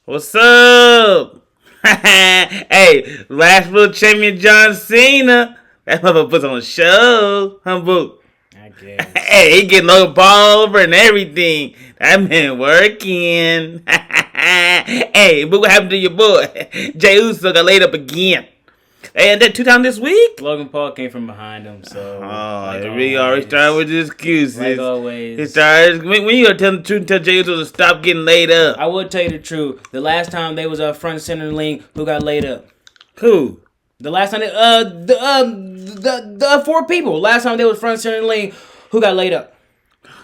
What's up? Hey, last real champion John Cena. That motherfucker puts on a show. Humble. I guess. Hey, he getting Logan Paul over and everything. That man working. Hey, but what happened to your boy? Jey Uso got laid up again. And that 2 times this week? Logan Paul came from behind him, so. We already started with the excuses. Like always. He started, when you gonna tell the truth and tell Jey Uso to stop getting laid up? I will tell you the truth. The last time they was front and center in the ring, who got laid up? Who? The last time the 4 people. Last time they was front and center in the ring, who got laid up?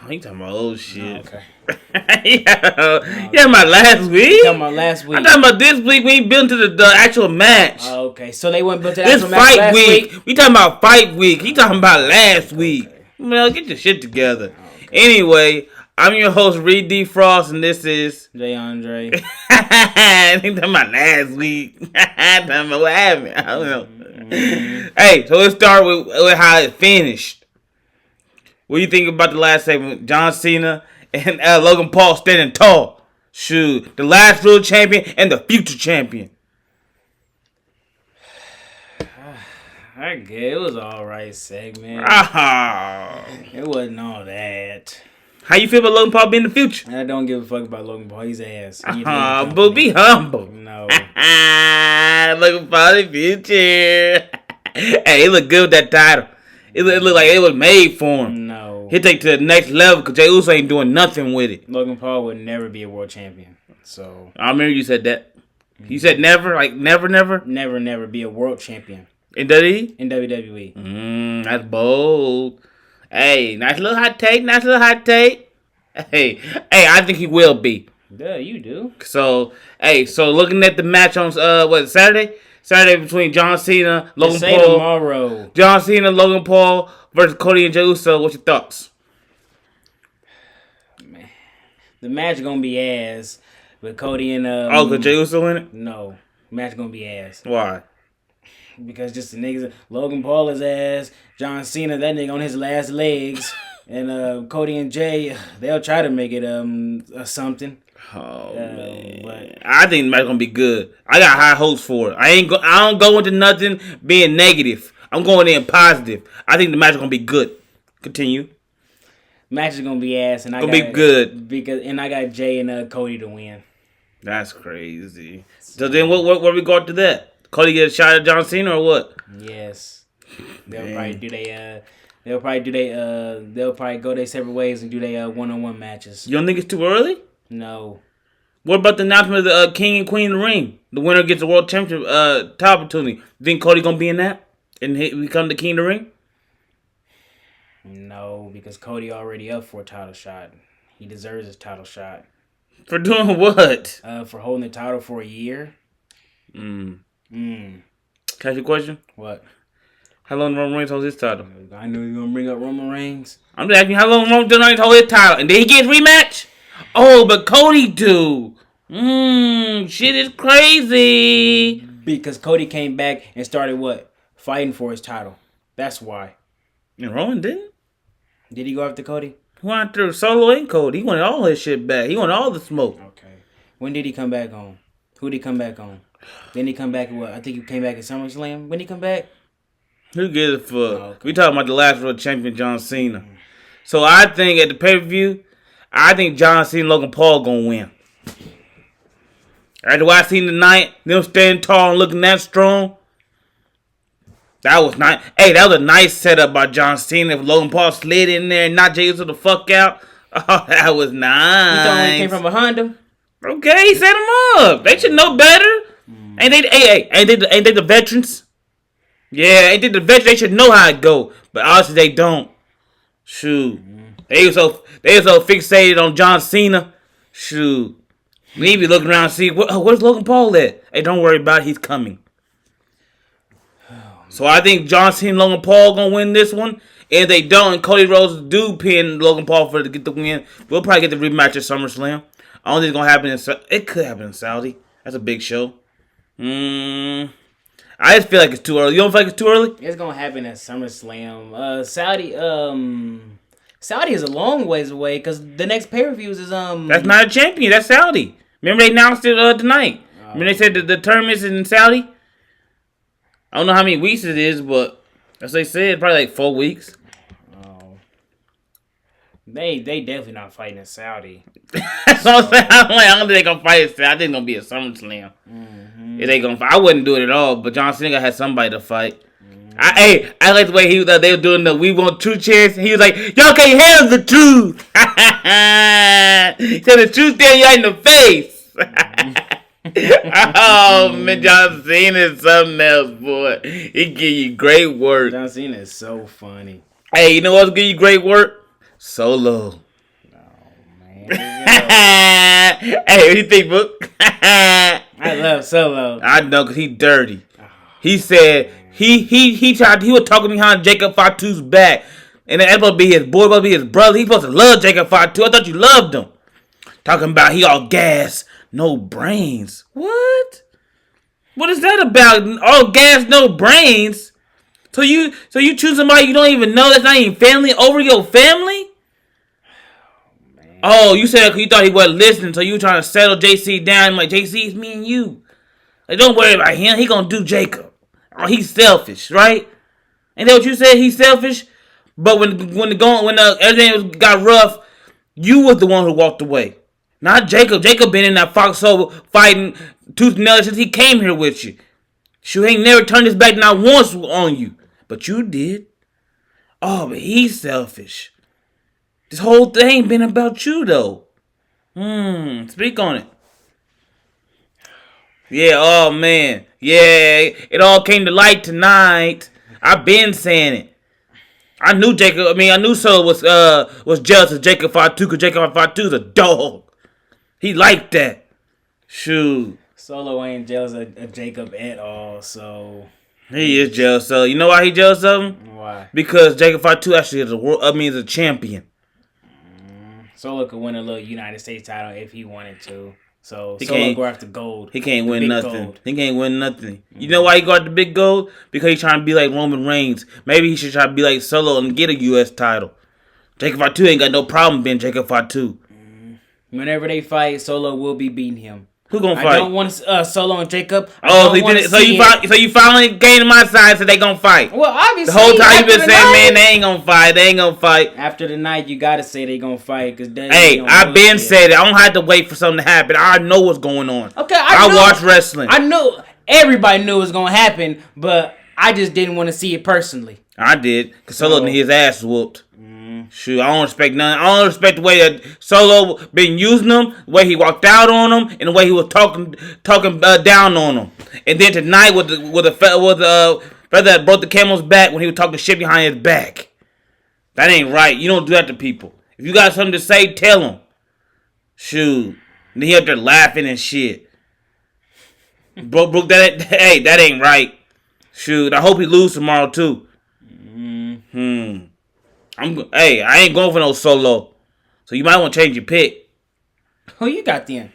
You talking about old shit. Oh, okay. Yeah, my last week. Talking about last week. I'm talking about this week. We ain't built to the actual match. Oh, okay, so they went built to the This actual match fight last week. We talking about fight week. He talking about last week. Well, get your shit together. Okay. Anyway, I'm your host Reed D. Frost, and this is Jay Andre. He talking about last week. Talking about what happened. I don't know. Hey, so let's start with how it finished. What do you think about the last segment? John Cena and Logan Paul standing tall. Shoot, the last real champion and the future champion. I guess it was alright segment. It wasn't all that. How you feel about Logan Paul being the future? I don't give a fuck about Logan Paul. He's ass. But be humble. No. Logan Paul the future. Hey, he look good with that title. It looked like it was made for him. No. He'll take it to the next level because Jey Uso ain't doing nothing with it. Logan Paul would never be a world champion. So I remember you said that. You said never? Like never? Never be a world champion. In WWE? In WWE. That's bold. Hey, nice little hot take. Hey, I think he will be. Duh, you do. So looking at the match on Saturday? Saturday between John Cena, Logan Paul. Tomorrow. John Cena, Logan Paul versus Cody and Jey Uso. What's your thoughts? Man, the match gonna be ass with Cody and because Jey Uso in it? No, match gonna be ass. Why? Because just the niggas, Logan Paul is ass. John Cena, that nigga on his last legs, and Cody and Jay, they'll try to make it something. Oh man, but I think the match gonna be good. I got high hopes for it. I don't go into nothing being negative. I'm going in positive. I think the match is gonna be good. Continue. Match is gonna be ass, and I be good I got Jay and Cody to win. That's crazy. So then, what we go after that? Cody get a shot at John Cena or what? Yes, they'll probably go their separate ways and do their one-on-one matches. You don't think it's too early? No. What about the announcement of the King and Queen of the Ring? The winner gets a world championship title opportunity. You think Cody gonna be in that and become the King of the Ring? No, because Cody already up for a title shot. He deserves his title shot. For doing what? For holding the title for a year. Can I ask you a question? What? How long Roman Reigns holds his title? I knew you were gonna bring up Roman Reigns. I'm just asking you how long Roman Reigns holds his title, and then he gets rematch. Oh, but Cody do. Shit is crazy. Because Cody came back and started what? Fighting for his title. That's why. And Roman didn't? Did he go after Cody? He went after Solo and Cody. He wanted all his shit back. He wanted all the smoke. Okay. When did he come back on? Who did he come back on? Then he come back at what? I think he came back at SummerSlam. When did he come back? Who gives a fuck? Oh, okay. We talking about the last world champion, John Cena. So I think at the pay-per-view, I think John Cena and Logan Paul gonna win. After what I seen tonight, them standing tall and looking that strong. That was nice. Hey, that was a nice setup by John Cena. If Logan Paul slid in there and knocked Jey Uso the fuck out. Oh, that was nice. You thought he came from behind him? Okay, he set him up. They should know better. Ain't they the veterans? Yeah, ain't they the veterans? They should know how it go. But obviously they don't. Shoot. They were so fixated on John Cena. Shoot. We need to be looking around and see, where's Logan Paul at? Hey, don't worry about it. He's coming. So I think John Cena and Logan Paul going to win this one. And if they don't, and Cody Rhodes do pin Logan Paul to get the win, we'll probably get the rematch at SummerSlam. I don't think it's going to happen it could happen in Saudi. That's a big show. I just feel like it's too early. You don't feel like it's too early? It's going to happen at SummerSlam. Saudi is a long ways away because the next pay-per-views is... That's not a champion. That's Saudi. Remember they announced it tonight. Remember they said the tournament's in Saudi. I don't know how many weeks it is, but as they said, probably like 4 weeks. Oh, they definitely not fighting in Saudi. That's what I'm saying. I don't think they gonna fight in Saudi. I think it's gonna be a SummerSlam. Mm-hmm. If they gonna fight, I wouldn't do it at all. But John Cena had somebody to fight. I like the way they were doing the "We Want Truth" chants. He was like, "Y'all can't handle the truth." He said the truth there you in the face. Oh man, John Cena is something else, boy. He give you great work. John Cena is so funny. Hey, you know what's give you great work? Solo. Man. Hey, what do you think, Book? I love Solo. I know, cause he dirty. He said he tried. He was talking behind Jacob Fatu's back, and that's supposed to be his boy, supposed to be his brother. He supposed to love Jacob Fatu. I thought you loved him. Talking about he all gas, no brains. What? What is that about? All gas, no brains. So you choose somebody you don't even know that's not even family over your family? Oh, you said you thought he wasn't listening, so you trying to settle JC down. Like, JC, it's me and you. Like, don't worry about him. He gonna do Jacob. Oh, he's selfish, right? Ain't that what you said? He's selfish. But when everything got rough, you was the one who walked away, not Jacob. Jacob been in that foxhole fighting tooth and nail since he came here with you. She ain't never turned his back not once on you, but you did. Oh, but he's selfish. This whole thing been about you though. Speak on it. Yeah, oh man. Yeah, it all came to light tonight. I've been saying it. I knew Solo was jealous of Jacob Fatu because Jacob Fatu's a dog. He liked that. Shoot. Solo ain't jealous of Jacob at all, so he is jealous of. You know why he jealous of him? Why? Because Jacob Fatu actually is a champion. Solo could win a little United States title if he wanted to. So Solo go after gold. He can't win nothing. Gold. He can't win nothing. You know why he got the big gold? Because he's trying to be like Roman Reigns. Maybe he should try to be like Solo and get a U.S. title. Jacob Fatu ain't got no problem being Jacob Fatu. Whenever they fight, Solo will be beating him. Who gonna fight? I don't want Solo and Jacob. So you finally gained my side, so they gonna fight. Well, obviously, the whole time you been saying, man, they ain't gonna fight. They ain't gonna fight. After the night, you gotta say they gonna fight because I've been said it. I don't have to wait for something to happen. I know what's going on. Okay, I watch wrestling. I know everybody knew it was gonna happen, but I just didn't want to see it personally. I did because Solo need his ass whooped. Shoot, I don't respect none. I don't respect the way that Solo been using him, the way he walked out on him, and the way he was talking down on him. And then tonight with the feather that broke the camel's back when he was talking shit behind his back. That ain't right. You don't do that to people. If you got something to say, tell him. Shoot, and he up there laughing and shit. Broke that. Hey, that ain't right. Shoot, I hope he lose tomorrow too. I ain't going for no Solo. So you might want to change your pick. Who you got then?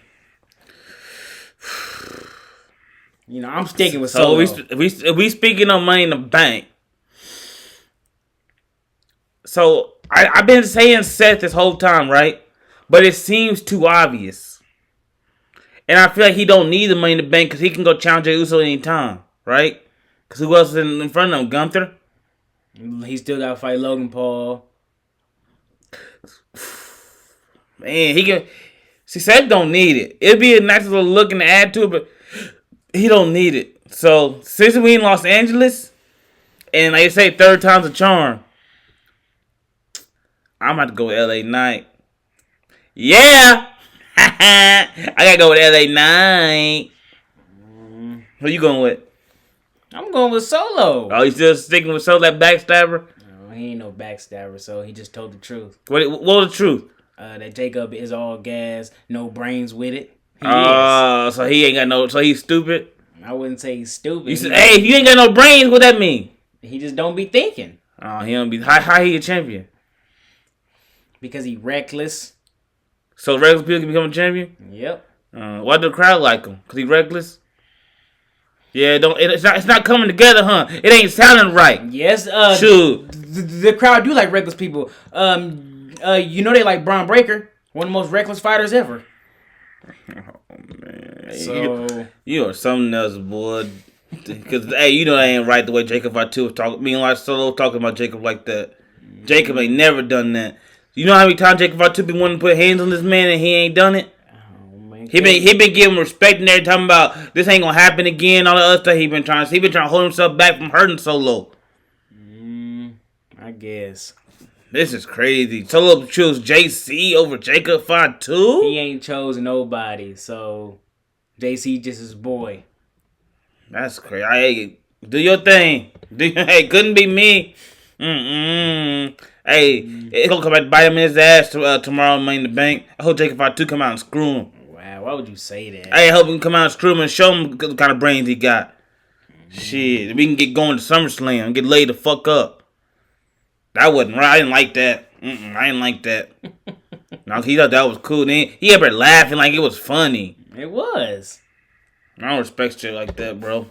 You know, I'm sticking with Solo. So we speaking of Money in the Bank. So I've been saying Seth this whole time, right? But it seems too obvious. And I feel like he don't need the Money in the Bank because he can go challenge Jey Uso anytime, right? Because who else is in front of him? Gunther? He still got to fight Logan Paul. Man, he can. See, Seth don't need it. It'd be a nice little look and add to it, but he don't need it. So, since we in Los Angeles, and like I say, third time's a charm, I'm about to go with LA Knight. Yeah! I gotta go with LA Knight. Who you going with? I'm going with Solo. Oh, you still sticking with Solo, that backstabber? No, he ain't no backstabber, so he just told the truth. What was the truth? That Jacob is all gas, no brains with it. Oh, so he ain't got no, so he's stupid? I wouldn't say he's stupid. You said, hey, if you ain't got no brains, what that mean? He just don't be thinking. Oh, he don't be, how he a champion? Because he reckless. So reckless people can become a champion? Yep. Why do the crowd like him? Because he reckless? Yeah, it's not coming together, huh? It ain't sounding right. Yes, shoot. The crowd do like reckless people. You know they like Braun Breaker, one of the most reckless fighters ever. man. So You are something else, boy. Because, hey, you know that ain't right the way Jacob Fatu was talking. Me and like Solo talking about Jacob like that. Jacob ain't never done that. You know how many times Jacob Fatu been wanting to put hands on this man and he ain't done it? He been giving respect and every time about this ain't gonna happen again. All the other stuff he been trying to hold himself back from hurting Solo. I guess This is crazy. Solo chose JC over Jacob Fatu. he ain't chosen nobody, so JC just his boy. That's crazy. Hey, do your thing. Hey, couldn't be me. Hey, it's gonna come back to bite him in his ass tomorrow. Money in the Bank. I hope Jacob Fatu come out and screw him. Wow, why would you say that? I hope him come out and screw him and show him the kind of brains he got. Shit, we can get going to SummerSlam and get laid the fuck up. That wasn't right. I didn't like that. I didn't like that. No, he thought that was cool. Then he ever laughing like it was funny. It was. I don't respect shit like that, bro.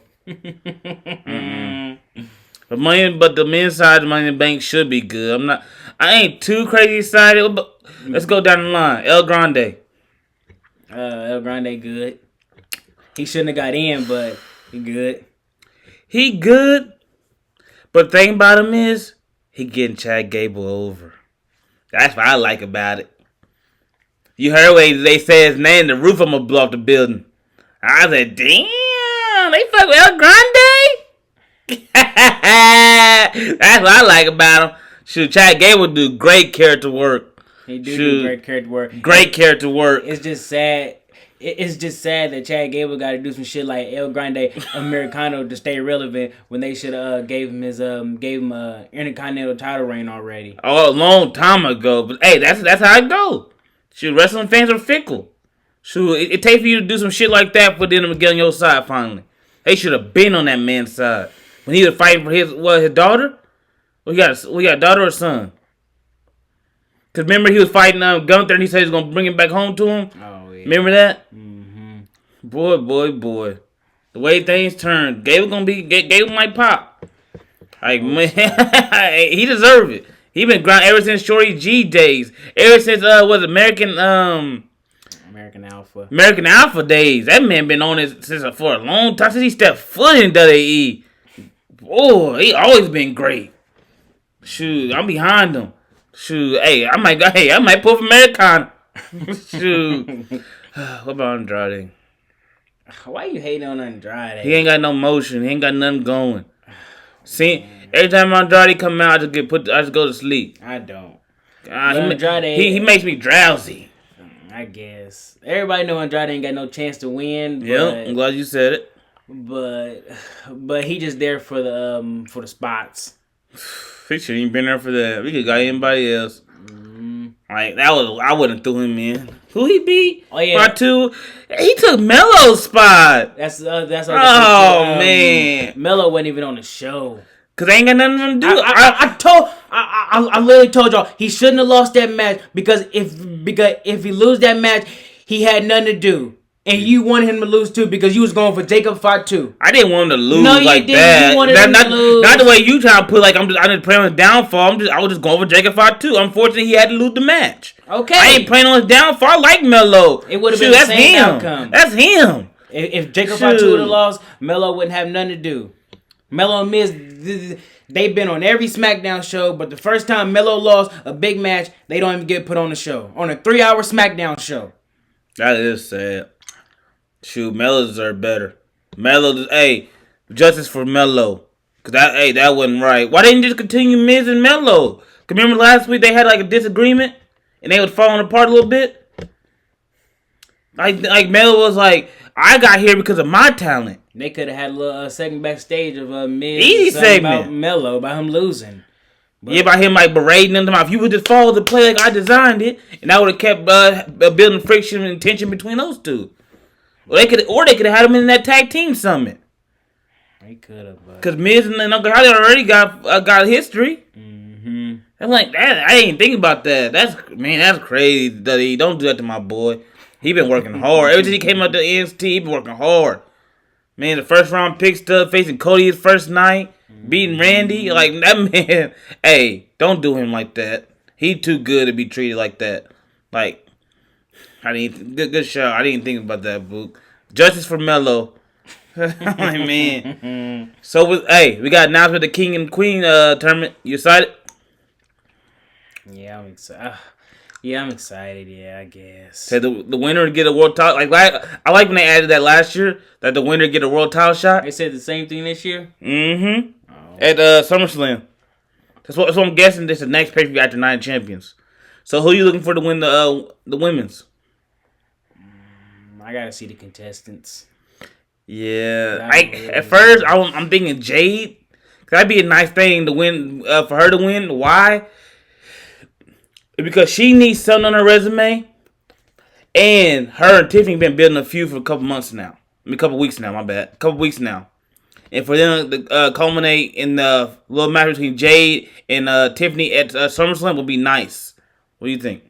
But the men's side of Money in the Bank should be good. I ain't too crazy excited, but let's go down the line. El Grande. El Grande good. He shouldn't have got in, but he good. He good, but the thing about him is he getting Chad Gable over. That's what I like about it. You heard when they say his name, the roof I'm gonna blow off the building. I said, damn, they fuck with El Grande? That's what I like about him. Shoot, Chad Gable do great character work. He do great character work. Great character work. It's just sad. It's just sad that Chad Gable got to do some shit like El Grande Americano to stay relevant when they should have gave him a Intercontinental title reign already. Oh, a long time ago. But hey, that's how it go. Shoot, wrestling fans are fickle. Shoot, it takes for you to do some shit like that for them to get on your side finally. They should have been on that man's side when he was fighting for his daughter. We got a daughter or son. Cause remember he was fighting Gunther and he said he was gonna bring him back home to him. Oh yeah. Remember that? Mm-hmm. Boy. The way things turned, Gable might pop. Like man, he deserved it. He been grinding ever since Shorty G days. Ever since American Alpha days. That man been on it for a long time since he stepped foot in WWE. Boy, he always been great. Shoot, I'm behind him. Shoot, hey, I might pull for Americana. Shoot. What about Andrade? Why you hating on Andrade? He ain't got no motion. He ain't got nothing going. See, every time Andrade come out, I just go to sleep. I don't. He makes me drowsy. I guess everybody know Andrade ain't got no chance to win. Yep, I'm glad you said it. But he just there for the spots. He shouldn't even been there for that. We could got anybody else. Like I wouldn't threw him in. Who he beat? Oh yeah, Part 2. He took Melo's spot. That's man. Melo wasn't even on the show. Cause they ain't got nothing to do. I literally told y'all he shouldn't have lost that match because if he lose that match, he had nothing to do. And you wanted him to lose too because you was going for Jacob Fatu. I didn't want him to lose like like didn't. that. You wanted him to lose. Not the way you trying to put like I didn't play on his downfall. I was just going for Jacob Fatu. Unfortunately, he had to lose the match. Okay. I ain't playing on his downfall. I like Melo. It would have been the same outcome. That's him. If Jacob Fatu would have lost, Melo wouldn't have nothing to do. Melo and Miz, they've been on every SmackDown show, but the first time Melo lost a big match, they don't even get put on the show. On a 3-hour SmackDown show. That is sad. Shoot, Melo deserved better. Justice for Melo. Cause that wasn't right. Why didn't you just continue Miz and Melo? Cause remember last week they had like a disagreement and they was falling apart a little bit. Like Melo was like, I got here because of my talent. They could have had a little segment backstage of Miz. Easy segment about Melo, about him losing. But, yeah, by him like berating them. If you would just follow the play like I designed it, and that would have kept building friction and tension between those two. Well, they could have had him in that tag team summit. They could have, because Miz and Uncle Holly already got history. Mm-hmm. I'm like that. I ain't thinking about that. That's crazy. Duddy. Don't do that to my boy. He been working hard. Ever since he came out to NXT, he been working hard. Man, the first round pick stuff, facing Cody his first night, beating Randy. Like, that man, hey, don't do him like that. He too good to be treated like that. Like, Good show. I didn't think about that, Book. Justice for Melo. Like, man. So, we got announcement of the King and Queen tournament. You excited? Yeah, I'm excited. Yeah, I'm excited. Yeah, I guess. Say the winner get a world title. I like when they added that last year, that the winner get a world title shot. They said the same thing this year? Mm-hmm. Oh. At SummerSlam. That's what I'm guessing. This is the next pay-per-view after 9 champions. So who are you looking for to win the women's? I gotta see the contestants. Yeah, at first I'm thinking Jade. That'd be a nice thing to win for her to win. Why? Because she needs something on her resume, and her and Tiffany been building a feud for a couple months now. I mean, a couple weeks now. My bad, a couple weeks now. And for them to culminate in the little match between Jade and Tiffany at SummerSlam would be nice. What do you think?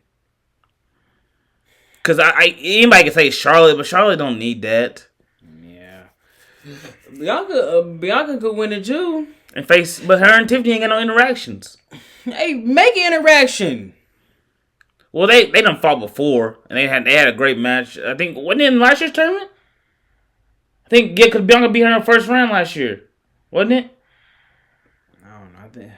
Because anybody can say Charlotte, but Charlotte don't need that. Yeah. Bianca could win it too. But her and Tiffany ain't got no interactions. Hey, make an interaction. Well, they done fought before, and they had a great match. I think, wasn't it in last year's tournament? I think, yeah, because Bianca beat her in the first round last year. Wasn't it? I don't know. I think...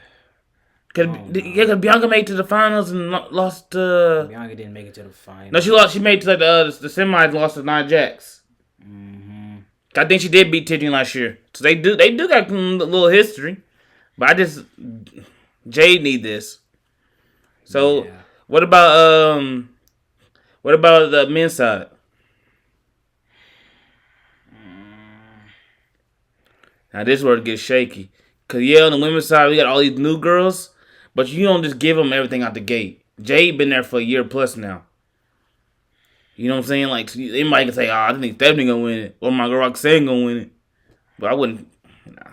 Because Bianca made it to the finals and lost to... Bianca didn't make it to the finals. No, she lost. She made it to the semis and lost to Nia Jax. Mm-hmm. I think she did beat Tiffany last year. So they do got a little history. But Jade need this. So, yeah. What about the men's side? Now this is where it gets shaky. Because, on the women's side, we got all these new girls. But you don't just give them everything out the gate. Jade been there for a year plus now. You know what I'm saying? Like, they might can say, I think Stephanie gonna win it. Or my girl Roxanne gonna win it. But I wouldn't, nah.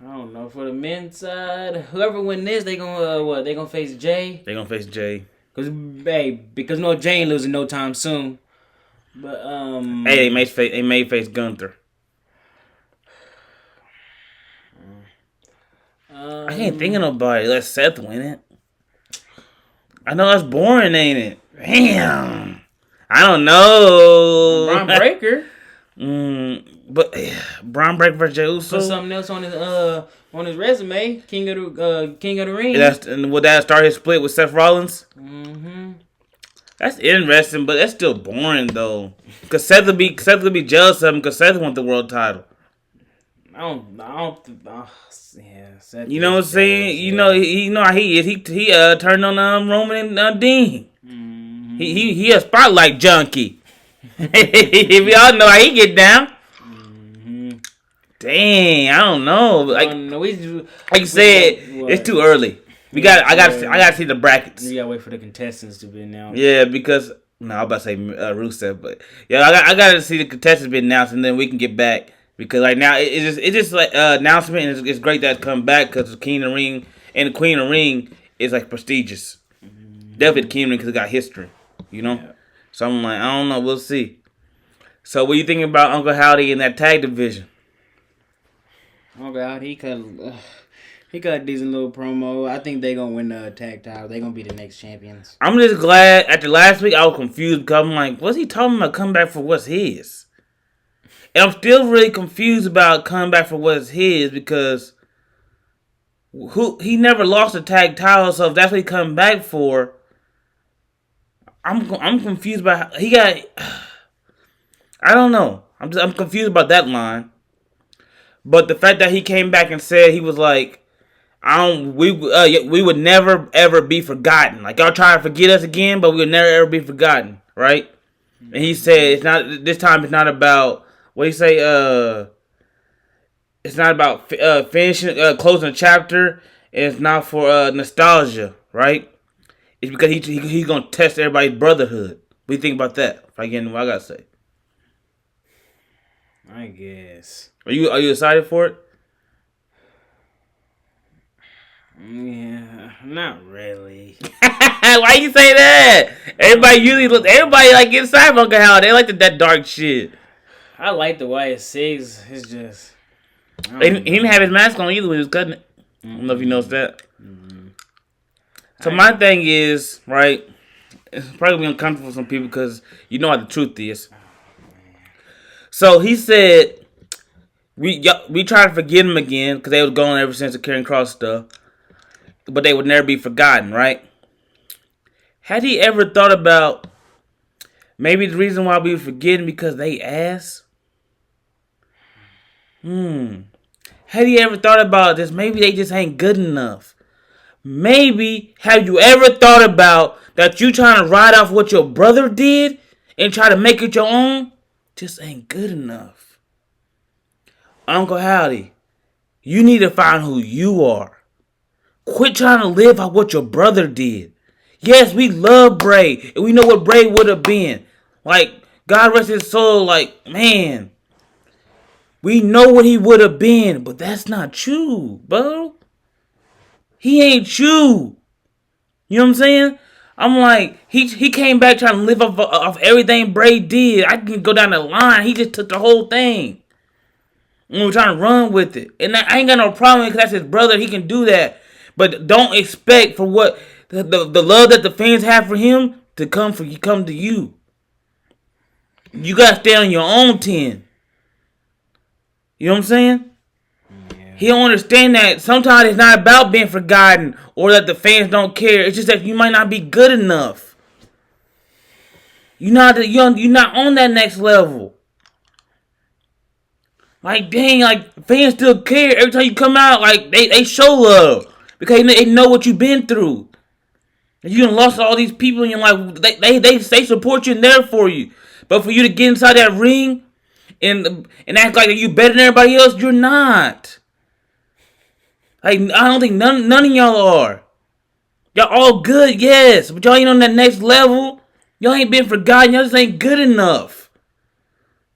I don't know. For the men's side, whoever win this, they gonna they gonna face Jay. They gonna face Jay. Because no Jay ain't losing no time soon. But they may face Gunther. I can't think of nobody. Let Seth win it. I know that's boring, ain't it? Damn. I don't know. Braun Breaker. But Braun Breaker versus Jey Uso. Put something else on his resume. King of the Ring. And would that start his split with Seth Rollins? Mm-hmm. That's interesting, but that's still boring though. Because Seth would be jealous of him because Seth won the world title. I don't. Yeah, Seth. You know what I'm saying? Yeah. You know how he is. He turned on Roman and Dean. Mm-hmm. He a spotlight junkie. We all know how he get down. Mm-hmm. Dang, I don't know. Like you said, it's too early. I gotta see the brackets. You gotta wait for the contestants to be announced. Yeah, because I'm about to say Rusev, but yeah, I gotta see the contestants be announced, and then we can get back. Because like now it's just like announcement, and it's great that it's come back because the King of the Ring and the Queen of the Ring is like prestigious. Mm-hmm. Definitely the King of the Ring because it got history, Yeah. So I'm like, I don't know, we'll see. So what are you thinking about Uncle Howdy in that tag division? Uncle Howdy, he got a decent little promo. I think they gonna win the tag title. They gonna be the next champions. I'm just glad after last week I was confused because I'm like, what's he talking about? Come back for what's his? And I'm still really confused about coming back for what's his because he never lost a tag title, so if that's what he coming back for, I'm confused about how he got. I don't know. I'm confused about that line. But the fact that he came back and said he was like, we would never ever be forgotten. Like y'all try to forget us again, but we would never ever be forgotten, right? And he said this time it's not about. What do you say? It's not about finishing, closing a chapter. And it's not for nostalgia, right? It's because he's gonna test everybody's brotherhood. What do you think about that? If I get into what I gotta say, I guess. Are you excited for it? Yeah, not really. Why you say that? Everybody like get excited about Uncle Howard. They like that dark shit. I like the YS6. It's just... He didn't have his mask on either when he was cutting it. I don't know if you noticed that. Mm-hmm. So my thing is, right, it's probably gonna be uncomfortable for some people because you know how the truth is. So he said we tried to forget him again because they was gone ever since the Karrion Kross stuff, but they would never be forgotten, right? Had he ever thought about maybe the reason why we were forgetting because they asked? Had he ever thought about this? Maybe they just ain't good enough. Maybe have you ever thought about that you trying to ride off what your brother did and try to make it your own? Just ain't good enough. Uncle Howdy, you need to find who you are. Quit trying to live out what your brother did. Yes, we love Bray, and we know what Bray would have been. Like, God rest his soul, like, man. We know what he would have been, but that's not you, bro. He ain't you. You know what I'm saying? I'm like, he came back trying to live off everything Bray did. I can go down the line. He just took the whole thing. And we're trying to run with it. And I ain't got no problem because that's his brother. He can do that. But don't expect for what the love that the fans have for him to come to you. You gotta stay on your own 10. You know what I'm saying? Yeah. He don't understand that sometimes it's not about being forgotten or that the fans don't care. It's just that you might not be good enough. You're not on that next level. Like, dang, like, fans still care. Every time you come out, like, they show love. Because they know what you've been through. You done lost all these people in your life. They support you and there for you. But for you to get inside that ring and act like you better than everybody else, you're not. Like, I don't think none of y'all are. Y'all all good, yes. But y'all ain't on that next level. Y'all ain't been forgotten. Y'all just ain't good enough.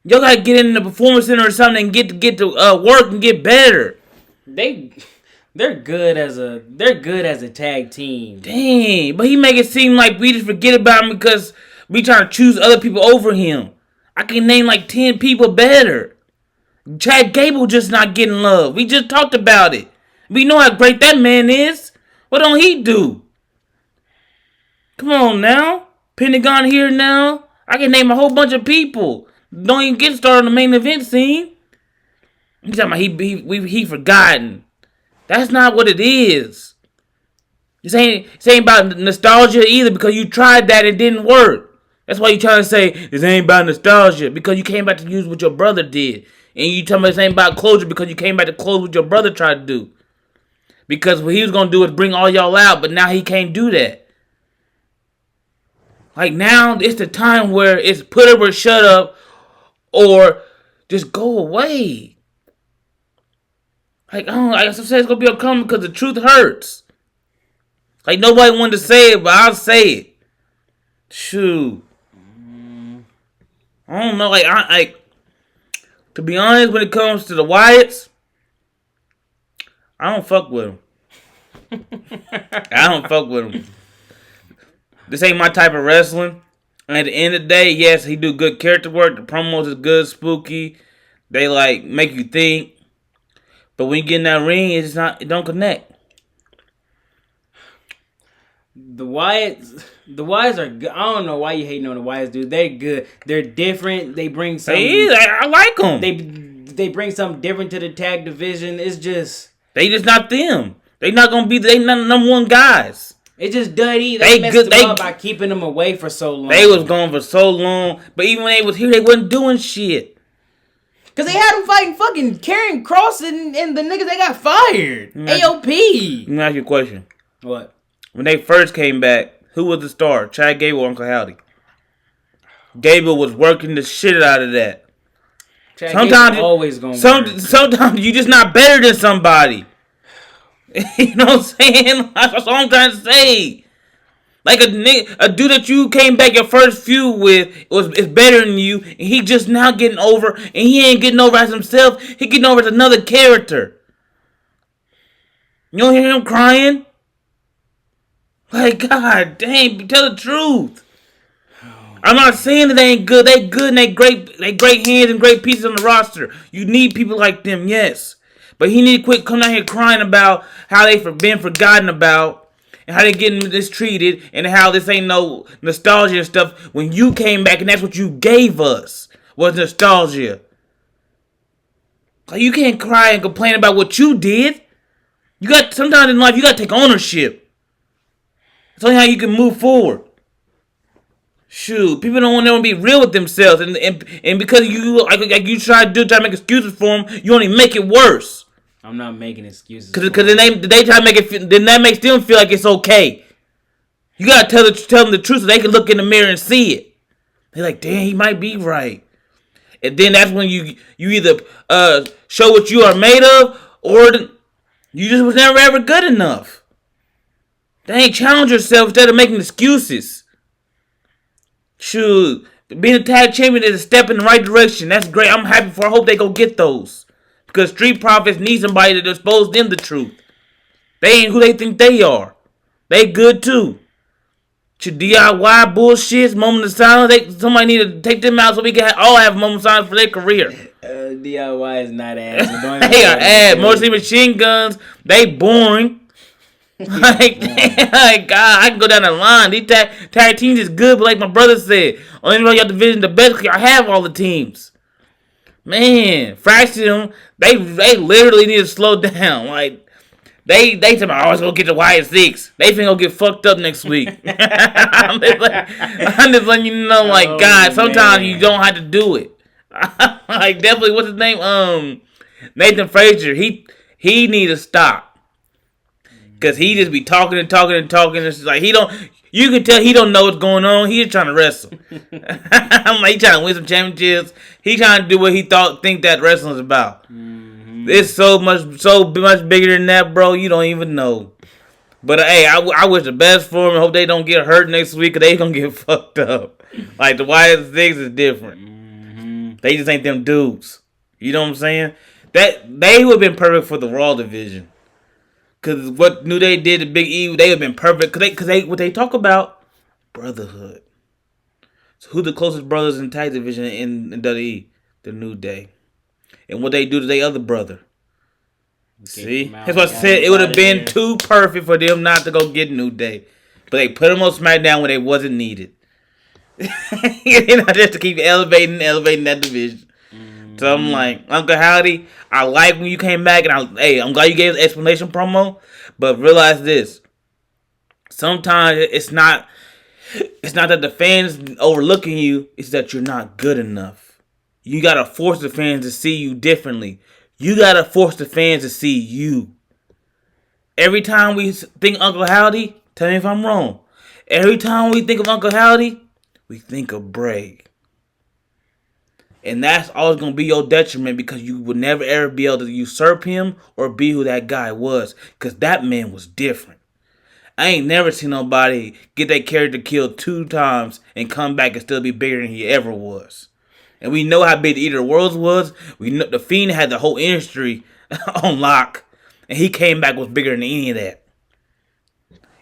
Y'all gotta get in the performance center or something and get to work and get better. They're good as a tag team. Dang, but he make it seem like we just forget about him because we trying to choose other people over him. I can name like 10 people better. Chad Gable just not getting love. We just talked about it. We know how great that man is. What don't he do? Come on now. Pentagon here now. I can name a whole bunch of people. Don't even get started on the main event scene. He's talking about he forgotten. That's not what it is. This ain't about nostalgia either because you tried that and it didn't work. That's why you trying to say this ain't about nostalgia because you came back to use what your brother did. And you talking about this ain't about closure because you came back to close what your brother tried to do. Because what he was going to do is bring all y'all out, but now he can't do that. Like now it's the time where it's put up or shut up or just go away. Like, I said, it's going to be uncomfortable because the truth hurts. Like, nobody wanted to say it, but I'll say it. Shoot. I don't know. Like, to be honest, when it comes to the Wyatts, I don't fuck with them. I don't fuck with them. This ain't my type of wrestling. And at the end of the day, yes, he do good character work. The promos is good, spooky. They, like, make you think. But when you get in that ring, it don't connect. The Wyatts are good. I don't know why you hating on the Wyatts, dude. They're good. They're different. They bring something. I like them. They bring something different to the tag division. It's just they just not them. They not gonna be. They not number one guys. It's just dirty. They messed them up by keeping them away for so long. They was gone for so long, but even when they was here, they wasn't doing shit. Cause they had them fighting fucking Karrion Kross and the niggas they got fired. AOP. Let me ask you a question. What? When they first came back, who was the star? Chad Gable or Uncle Howdy? Gable was working the shit out of that. Chad sometimes always gonna sometimes you just not better than somebody. You know what I'm saying? That's all I'm trying to say. Like a dude that you came back your first feud with is better than you, and he just now getting over, and he ain't getting over as himself. He getting over as another character. You don't hear him crying? Like, God dang, tell the truth. I'm not saying that they ain't good. They good and they great hands and great pieces on the roster. You need people like them, yes. But he need to quit coming out here crying about how they've been forgotten about and how they getting mistreated and how this ain't no nostalgia and stuff when you came back and that's what you gave us was nostalgia. Like you can't cry and complain about what you did. You got sometimes in life you got to take ownership. It's only how you can move forward. Shoot, people don't want to be real with themselves, and because you like you try to make excuses for them, you only make it worse. I'm not making excuses. Because then they try to make it, then that makes them feel like it's okay. You gotta tell them the truth so they can look in the mirror and see it. They're like, damn, he might be right. And then that's when you either show what you are made of, or you just was never ever good enough. They ain't challenge yourself instead of making excuses. Shoot, being a tag champion is a step in the right direction. That's great. I'm happy for. I hope they go get those. Because Street Profits need somebody to expose them the truth. They ain't who they think they are. They good too. Your DIY bullshit, moment of silence. Somebody need to take them out so we can all have a moment of silence for their career. DIY is not ass. They are ass. Mostly machine guns. They boring. Like God, I can go down the line. These tag teams is good, but like my brother said, only know your division the best because I have all the teams. Man, Fraction, they literally need to slow down. Like they tell me, oh, let's go get the YS6. They finna go get fucked up next week. I'm just letting you know, like, God, sometimes you don't have to do it. Like, definitely, what's his name? Nathan Frazier. He need to stop. Because he just be talking and talking and talking. It's like, you can tell he don't know what's going on. He just trying to wrestle. I'm like, he trying to win some championships. He trying to do what he think that wrestling's about. It's so much bigger than that, bro. You don't even know. But hey, I wish the best for him. I hope they don't get hurt next week, because they gonna get fucked up. Like the YS6 is different. They just ain't them dudes. You know what I'm saying? That they would have been perfect for the Raw division. Cause what New Day did to Big E, they would have been perfect. Cause they what they talk about, brotherhood. So who the closest brothers in tag division in WWE? The New Day. And what they do to their other brother. See? That's what I said. It would have been too perfect for them not to go get New Day. But they put them on SmackDown when they wasn't needed. Just to keep elevating that division. So I'm like, Uncle Howdy, I like when you came back, and I'm glad you gave us explanation promo, but realize this. Sometimes it's not that the fans overlooking you, it's that you're not good enough. You gotta force the fans to see you differently. You gotta force the fans to see you. Every time we think Uncle Howdy, tell me if I'm wrong. Every time we think of Uncle Howdy, we think of Bray. And that's always going to be your detriment, because you will never ever be able to usurp him or be who that guy was. Because that man was different. I ain't never seen nobody get their character killed 2 times and come back and still be bigger than he ever was. And we know how big the Eater of Worlds was. We know the Fiend had the whole industry on lock. And he came back was bigger than any of that.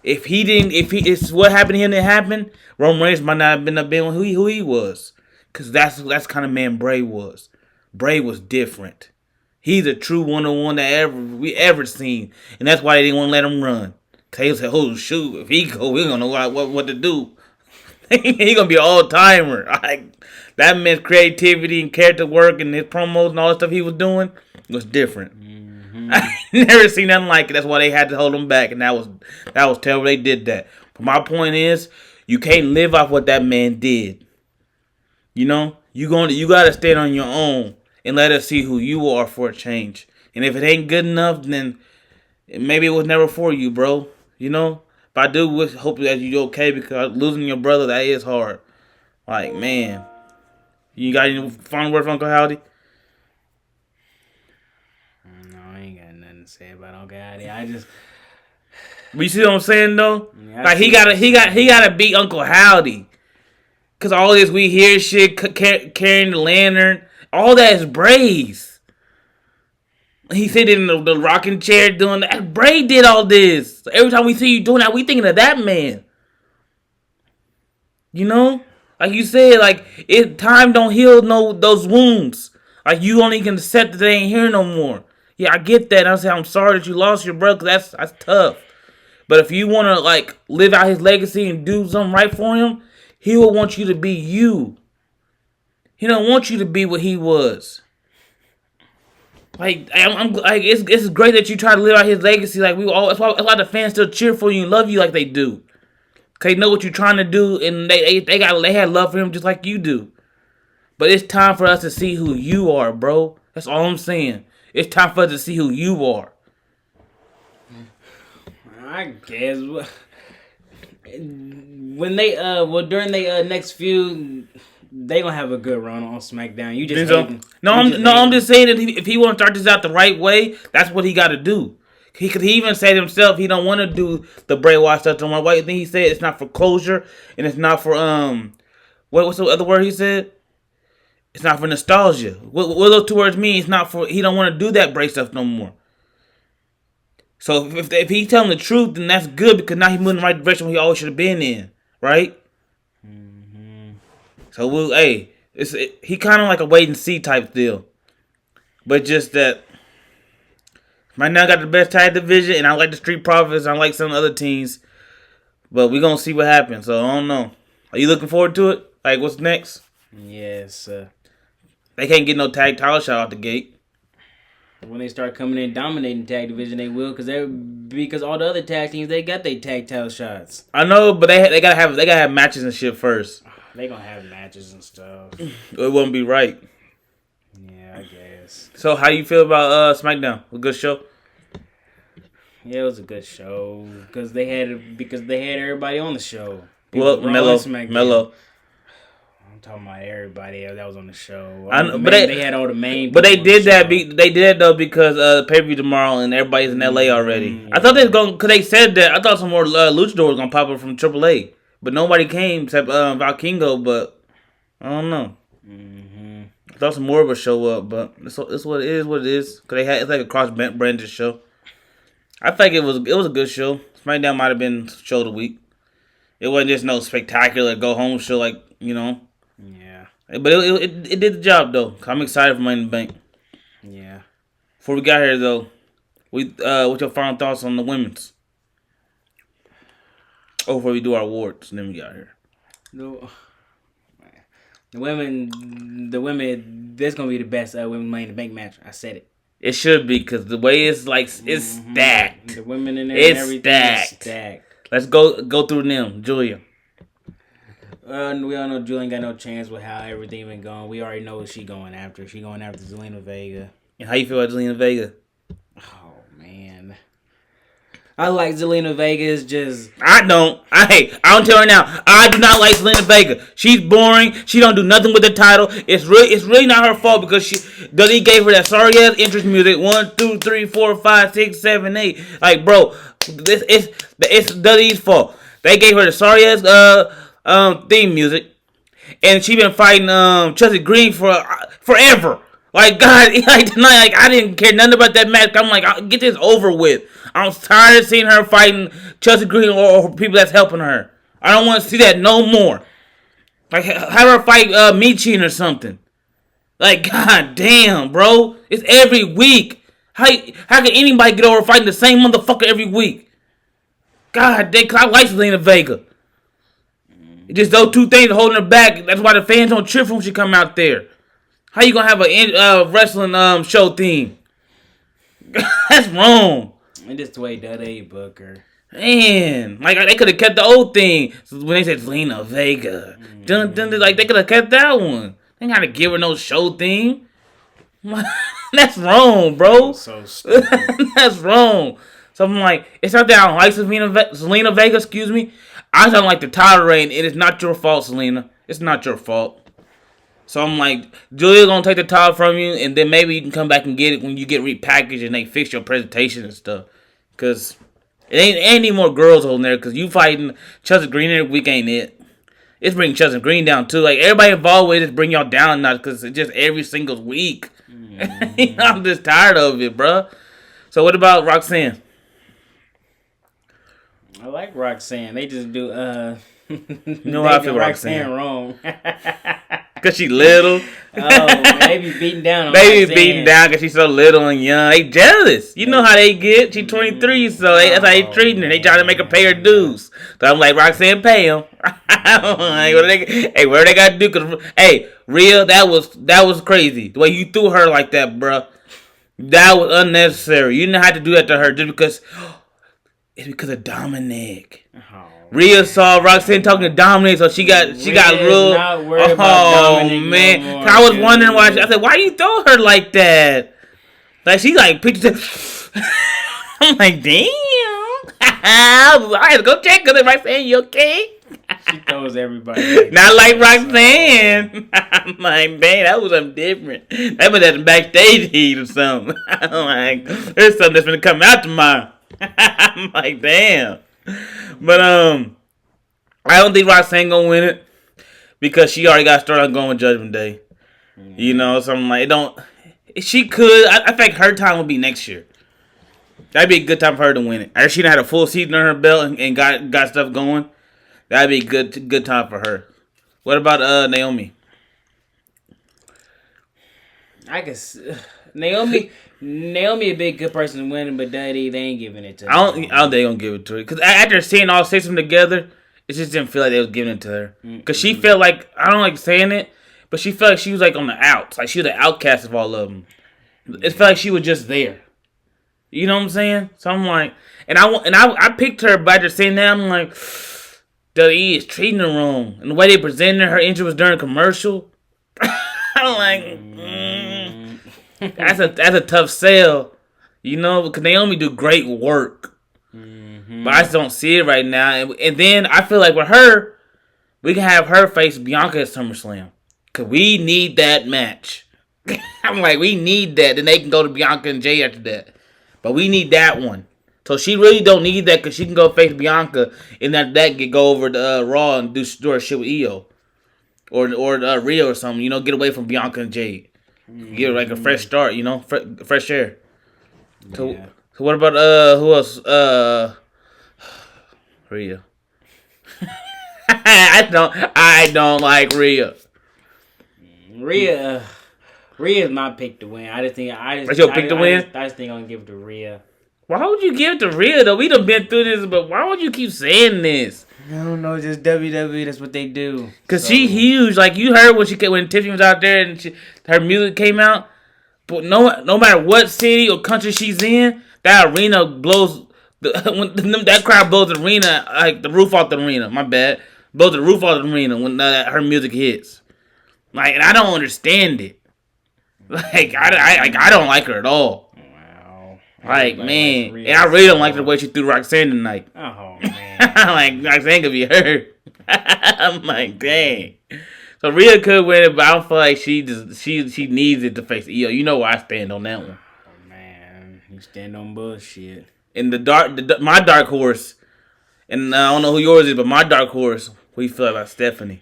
If it's what happened to him that happened, Roman Reigns might not have been who he was. Because that's kind of man Bray was. Bray was different. He's a true one-on-one that we ever seen. And that's why they didn't want to let him run. Because they said, oh, shoot, if he go, we don't know what to do. He going to be an all-timer. Like, that man's creativity and character work and his promos and all that stuff he was doing was different. I never seen nothing like it. That's why they had to hold him back. And that was terrible. They did that. But my point is, you can't live off what that man did. You know, you gotta stand on your own and let us see who you are for a change. And if it ain't good enough, then maybe it was never for you, bro. You know, but I do hope that you're okay, because losing your brother, that is hard. Like, man, you got any final word for Uncle Howdy? No, I ain't got nothing to say about Uncle Howdy. But you see what I'm saying though? Yeah, like he gotta beat Uncle Howdy. Cause all this we hear shit, carrying the lantern, all that is Bray's. He sitting in the rocking chair doing that. Bray did all this. So every time we see you doing that, we thinking of that man. You know, like you said, like time don't heal those wounds. Like you only can accept that they ain't here no more. Yeah, I get that. I say I'm sorry that you lost your brother. 'Cause that's tough. But if you want to like live out his legacy and do something right for him, he will want you to be you. He don't want you to be what he was. Like I'm like it's great that you try to live out his legacy. Like that's why the fans still cheer for you and love you like they do. Cause they know what you're trying to do, and they had love for him just like you do. But it's time for us to see who you are, bro. That's all I'm saying. It's time for us to see who you are. I guess when they during the next few, they gonna have a good run on SmackDown. You just hating. I'm just saying that if he want to start this out the right way, that's what he got to do. He even said himself he don't want to do the Bray Wyatt stuff. Why you think he said it's not for closure and it's not for what's the other word he said? It's not for nostalgia. What those two words mean? It's not for. He don't want to do that Bray stuff no more. So if he telling the truth, then that's good because now he's moving in the right direction he always should have been in, right? Mm-hmm. So he kind of like a wait and see type deal, but just that right now got the best tag division, and I like the Street Profits. I like some other teams, but we gonna see what happens. So I don't know. Are you looking forward to it? Like what's next? Yes. They can't get no tag title shot out the gate. When they start coming in dominating tag division, they will because all the other tag teams they got their tag title shots. I know, but they gotta have matches and shit first. They gonna have matches and stuff. It wouldn't be right. Yeah, I guess. So how you feel about SmackDown? A good show? Yeah, it was a good show because they had everybody on the show. Well, Mello. I'm talking about everybody that was on the show. They had all the main. But they did that. They did that though because pay per view tomorrow and everybody's in LA already. Yeah. I thought they was going because they said that. I thought some more luchadors was gonna pop up from AAA, but nobody came except Valkingo. But I don't know. Mm-hmm. I thought some more would show up, but it's what it is. What it is because it's like a cross branded show. I think it was a good show. SmackDown might have been show of the week. It wasn't just no spectacular go home show like Yeah. But it did the job though. I'm excited for Money in the Bank. Yeah. Before we got here though, what's your final thoughts on the women's? Before we do our awards, and then we got here. The women. This gonna be the best women Money in the Bank match. I said it. It should be because the way it's like it's stacked. The women in there, it's and everything stacked. Is stacked. Let's go through them, Julia. We all know Julian got no chance with how everything been going. We already know what she going after. She going after Zelina Vega. And how you feel about Zelina Vega? Oh man, I like Zelina Vega. It's just I don't tell her now. I do not like Zelina Vega. She's boring. She don't do nothing with the title. It's really not her fault because Dudley gave her that sorry ass interest music. 1, 2, 3, 4, 5, 6, 7, 8. Like bro, it's Dudley's fault. They gave her the sorry ass theme music, and she been fighting Chelsea Green for forever. Like God, like tonight, like I didn't care nothing about that match. I'm like, get this over with. I'm tired of seeing her fighting Chelsea Green or people that's helping her. I don't want to see that no more. Like have her fight Michin or something. Like God damn, bro, it's every week. How can anybody get over fighting the same motherfucker every week? God, I like Zelina Vega. It's just those two things holding her back. That's why the fans don't cheer for when she come out there. How you gonna have a wrestling show theme? That's wrong. And just the way they book her. Man, like they could have kept the old thing when they said Zelina Vega. Like they could have kept that one. They gotta give her no show theme. That's wrong, bro. So stupid. That's wrong. So I'm like, it's not that I don't like Zelina Vega. Excuse me. I don't like the title reign. It is not your fault, Zelina. It's not your fault. So I'm like, Julia gonna take the title from you, and then maybe you can come back and get it when you get repackaged and they fix your presentation and stuff. Cause it ain't any more girls on there. Cause you fighting Chelsea Green every week ain't it? It's bringing Chelsea Green down too. Like everybody involved with it bring y'all down now. Cause it's just every single week. Mm-hmm. I'm just tired of it, bro. So what about Roxanne? I like Roxanne. They just do you know how I feel Roxanne wrong. Cause she little. man, they be beating down on Baby beating down because she's so little and young. They jealous. You know how they get. She's 23, so that's how they treating her. They trying to make her pay her dues. So I'm like, Roxanne, pay them. Like, what they got to do? Cause, hey, real, that was crazy. The way you threw her like that, bruh. That was unnecessary. You didn't have to do that to her just because. It's because of Dominic. Rhea saw Roxanne talking to Dominic, so she got real. Not worried about Dominic man, no more, I was wondering why. I said, why you throw her like that? Like she like pictures. I'm like, damn. I had to go check because Roxanne, you okay? She throws everybody. Not like Roxanne. I'm like, man, that was something different. That was at the backstage heat or something. I'm like, there's something that's gonna come out tomorrow. I'm like, damn. But I don't think Roxanne gonna win it because she already got started on going with Judgment Day. You know, so I'm like, it don't. She could. I think her time would be next year. That'd be a good time for her to win it. After she done had a full season on her belt and got stuff going, that'd be a good time for her. What about Naomi? I guess Naomi a big good person to win, but Daddy, they ain't giving it to her. I don't think they gonna give it to her because after seeing all six of them together, it just didn't feel like they was giving it to her. Because she felt like, I don't like saying it, but she felt like she was like on the outs, like she was the outcast of all of them. It felt like she was just there. You know what I'm saying? So I'm like, and I picked her, but after saying that, I'm like, WWE is treating her wrong, and the way they presented her injury was during a commercial. I'm like, that's a tough sell, you know, because Naomi do great work, but I just don't see it right now. And then I feel like with her, we can have her face Bianca at SummerSlam because we need that match. I'm like, we need that. Then they can go to Bianca and Jay after that, but we need that one. So she really don't need that because she can go face Bianca and that can go over to Raw and do her shit with Io or Rio or something. You know, get away from Bianca and Jade. Get like a fresh start, you know, fresh air. So what about who else? Rhea. I don't like Rhea. Rhea is my pick to win. I just think That's your pick to win. I just think I'm gonna give it to Rhea. Why would you give it to Rhea though? We done been through this, but why would you keep saying this? I don't know, just WWE. That's what they do. Cause she huge. Like you heard when Tiffany was out there and her music came out. But no matter what city or country she's in, that arena blows. That crowd blows the arena, like the roof off the arena. My bad, blows the roof off the arena when her music hits. Like, and I don't understand it. Like I don't like her at all. Wow. Like man, and I really don't like the way she threw Roxanne tonight. Oh man. Like Roxanne could be hurt. I'm like, dang. So Rhea could win it, but I don't feel like she needs it to face Io. You know where I stand on that one. Oh man, you stand on bullshit. And my dark horse, and I don't know who yours is, but my dark horse. What do you feel about Stephanie?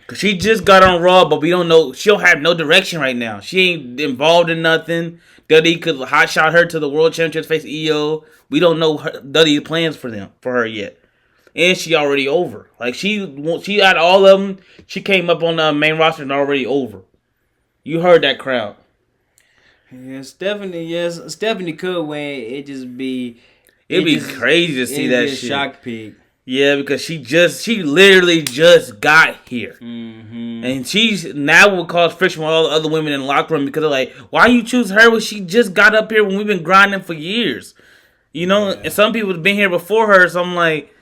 Cause she just got on Raw, but we don't know. She don't have no direction right now. She ain't involved in nothing. WWE could hotshot her to the World Championship face Io. We don't know WWE's plans for her yet. And she already over. Like she out of all of them, she came up on the main roster and already over. You heard that crowd. Yeah, Stephanie could win. It'd be crazy to see that shit. Shock pick. Yeah, because she literally just got here. Mm-hmm. And she's now will cause friction with all the other women in the locker room because they're like, why you choose her when she just got up here when we've been grinding for years? You know, and some people have been here before her, so I'm like,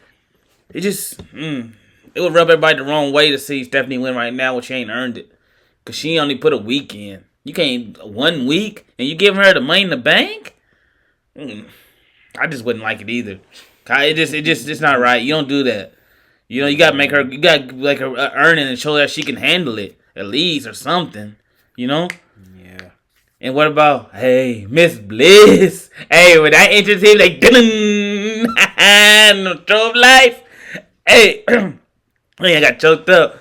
it just, it would rub everybody the wrong way to see Stephanie win right now when she ain't earned it. Because she only put a week in. You can't, 1 week, and you giving her the money in the bank? I just wouldn't like it either. It's not right. You don't do that. You know, you got to make her earn it and show that she can handle it, at least, or something. You know? Yeah. And what about, hey, Miss Bliss? Hey, when that entrance hit, like, no strobe lights. Hey, I got choked up.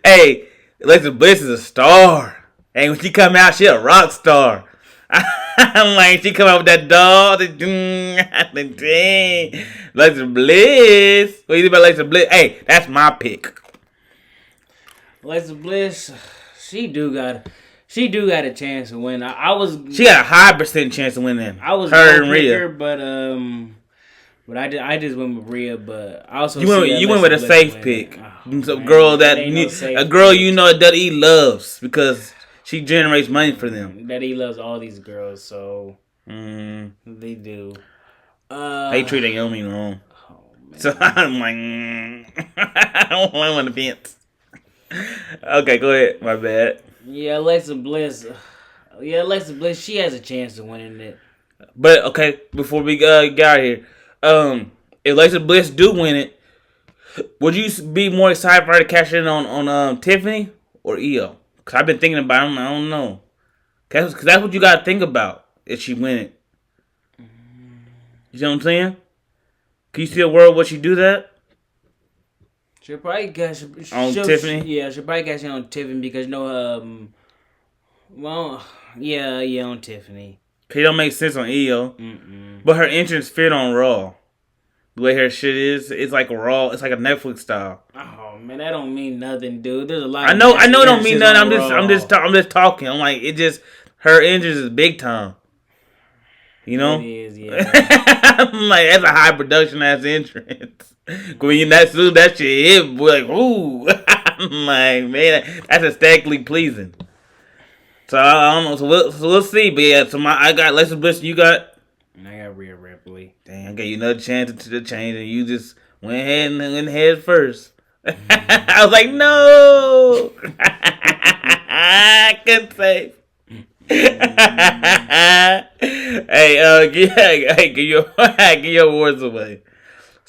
Hey, Alexa Bliss is a star. Hey, when she come out, she a rock star. I'm like, she come out with that doll. Dang. Alexa Bliss. What do you think about Alexa Bliss? Hey, that's my pick. Alexa Bliss, She do got a chance to win. She got a high percent chance of winning. I was her and Rhea, but I just went with Rhea. But I also you went with a safe pick. A girl that WWE loves because she generates money for them. WWE loves all these girls, so they do. They treat Naomi wrong. So I'm like, I don't want to vent. Okay, go ahead. My bad. Yeah, Alexa Bliss. She has a chance to win it. But okay, before we get out of here, if Alexa Bliss do win it, would you be more excited for her to cash in on Tiffany or Io? Cause I've been thinking about it. I don't know. Cause that's what you gotta think about if she win it. You know what I'm saying? Can you see a world where she do that? She'll probably cash on Tiffany. She'll probably cash in on Tiffany because on Tiffany. It don't make sense on Io. But her entrance fit on Raw. The way her shit is, it's like a Raw. It's like a Netflix style. Oh man, that don't mean nothing, dude. There's a lot. I know, it don't mean nothing. I'm just talking. I'm like, it just her entrance is big time. You know, it is. Yeah. I'm like, that's a high production ass entrance. When you that shit hit, boy, like, ooh. I'm like, man, that's aesthetically pleasing. So I don't know. So we'll see. But yeah, I got Alexa Bliss. You got. And I got Rhea Ripley. Dang, I gave you another chance to change, and you just went ahead and went head first. I was like, no. I couldn't say. Hey, give your awards away.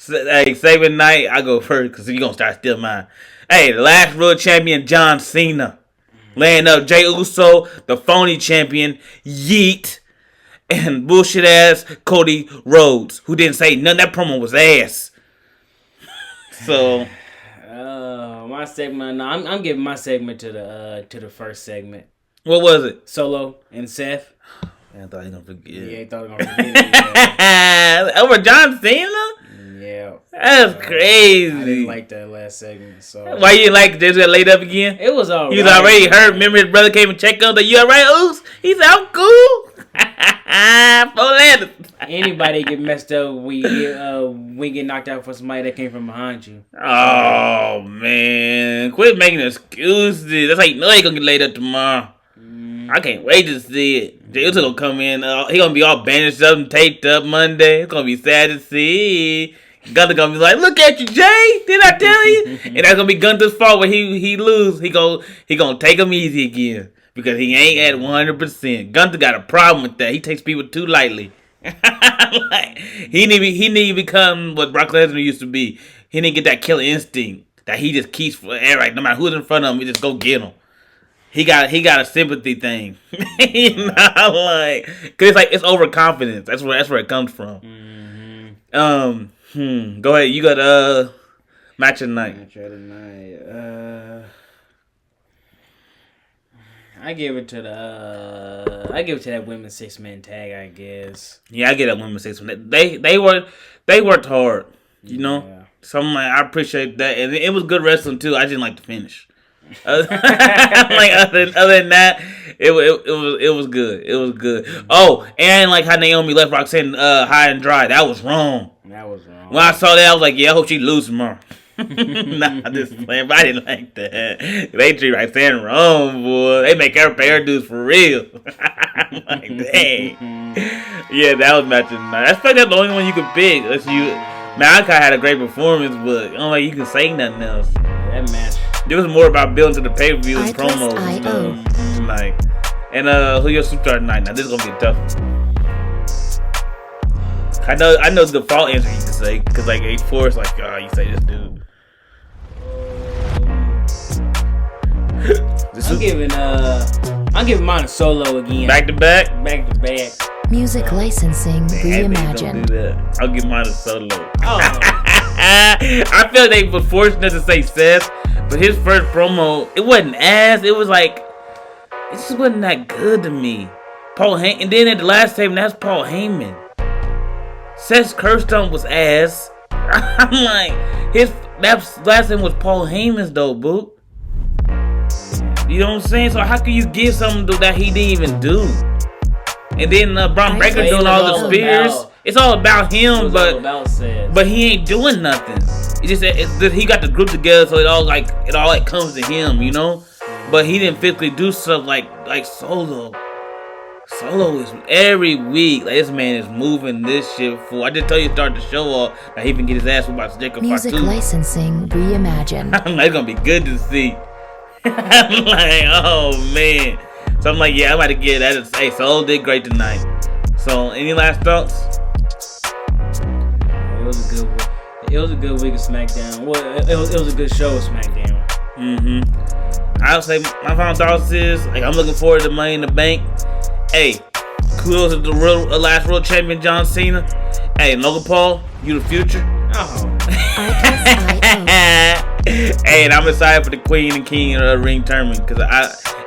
Hey, saving night, I go first because you gonna start stealing mine. Hey, the last world champion John Cena, laying up Jey Uso, the phony champion Yeet, and bullshit ass Cody Rhodes, who didn't say nothing. That promo was ass. So, my segment. No, I'm giving my segment to the first segment. What was it? Solo and Seth. I thought he gonna forget. Yeah, he thought he gonna forget. Yeah. Over John Cena? Yeah. That's crazy. I didn't like that last segment. So why you didn't like Jay got laid up again? It was alright. He was already hurt. Remember his brother came and checked on the you alright, Oos? He said, I'm cool. Anybody get messed up we get knocked out for somebody that came from behind you. Oh man. Quit making excuses. That's how you know he gonna get laid up tomorrow. I can't wait to see it. Jay Uso gonna come in. He gonna be all bandaged up and taped up Monday. It's gonna be sad to see. Gunther gonna be like, "Look at you, Jay. Did I tell you?" And that's gonna be Gunther's fault when he lose. He gonna take him easy again because he ain't at 100%. Gunther got a problem with that. He takes people too lightly. Like, he need to become what Brock Lesnar used to be. He need to get that killer instinct that he just keeps for right. No matter who's in front of him, he just go get him. He got a sympathy thing, you know, like, cause it's like it's overconfidence. That's where it comes from. Mm-hmm. Go ahead. You got match of the night. Match of the night. I give it to that women's 6-man tag. I guess. Yeah, I get that women's 6-man. They worked hard. You know, yeah. So I'm like, I appreciate that, and it was good wrestling too. I didn't like the finish. Like other than that, it was good. It was good. Oh, and like how Naomi left Roxanne high and dry. That was wrong. That was wrong. When I saw that, I was like, yeah, I hope she loses tomorrow. Nah, just playing. But I didn't like that. They treat Roxanne wrong, boy. They make her pay her dues for real. I'm like, dang. Yeah, that was match of the night. That's probably the only one you could pick. Unless Malachi had a great performance, but I don't think you can say nothing else. That match. It was more about building to the pay-per-view and promos and stuff tonight. And who your superstar tonight? Now this is gonna be a tough one. I know the default answer you can say because like H4 is like, oh, you say this dude. I'm giving mine a Solo again. Back to back. Music licensing reimagined. I'll give mine a Solo. Oh. I feel like they were fortunate to say Seth, but his first promo, it wasn't ass. It was like, it just wasn't that good to me. And then at the last time, that's Paul Heyman. Seth's curse stump was ass. I'm like, that last time was Paul Heyman's though, boo. You know what I'm saying? So how can you give something that he didn't even do? And then Braun Breaker doing all the spears. It's all about him, but he ain't doing nothing. It's just he got the group together, so it all comes to him, you know. But he didn't physically do stuff like Solo. Solo is every week. Like, this man is moving this shit for. I just tell you, start the show off that he can get his ass whooped by Jacob Music Fatu. licensing reimagined. I'm like, it's gonna be good to see. I'm like, oh man. So I'm like, yeah, I'm about to get that. Hey, Solo did great tonight. So, any last thoughts? It was a good week of SmackDown. Well, it was a good show of SmackDown. I would say my final thoughts is I'm looking forward to Money in the Bank. Hey, kudos to the last world champion John Cena. Hey, Logan Paul, you the future. Oh. Hey, and I'm excited for the Queen and King ring tournament because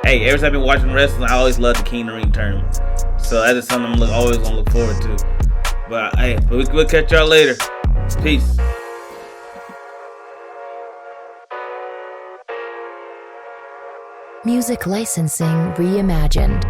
every time I've been watching wrestling, I always love the King ring tournament. So that is something I'm always gonna look forward to. But we'll catch y'all later. Peace. Music licensing reimagined.